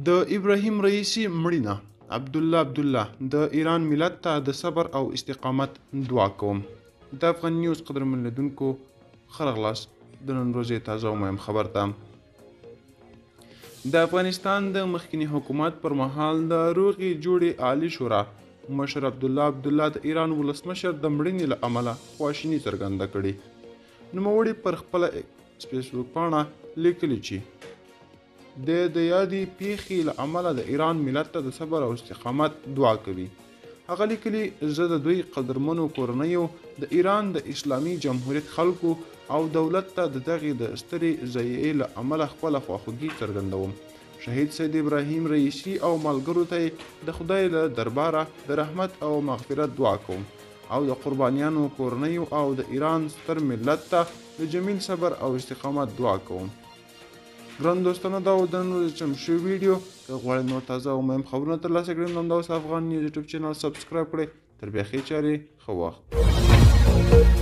د ابراهیم رئیسی مړینه عبدالله د ایران ملت ته د صبر او استقامت دعا کوم. د افغان نیوز قدرمن لیدونکو ښه راغلاست د نن ورځې تازه او مهم خبر ته. د افغانستان د مخکني حکومت پر مهال د روغې جوړې عالی شورا مشر عبدالله د ایران ولسمشر د مړینې له امله خواشیني څرګنده کړې. نوموړي پر خپله فیسبوک پاڼه لیکلي چې د یادې پیښې له امله د ایران ملت ته د صبر او استقامت دعا کوي. هغه لیکلي زه د دوی قدرمنو کورنیو د ایران د اسلامي جمهوریت خلکو او دولت ته د دغې د سترې ضایعې له امله خپله خواخوږي څرګندوم. شهید سید ابراهیم رئیسی او ملګرو ته د خدای له درباره د رحمت او مغفرت دعا کوم او د قربانیانو کورنیو او د ایران ستر ملت ته د جمیل صبر او استقامت دعا کوم. ګران دوستانو دا و د نن ورځې چمتو شوي ویډیو. که غواړئ نور تازه او مهم خبرونه ترلاسه کړئ نو همداوس افغان نیوز یوټیوب چینل سبسکرایب کړئ. تر بیا ښې چارې ښه وخت.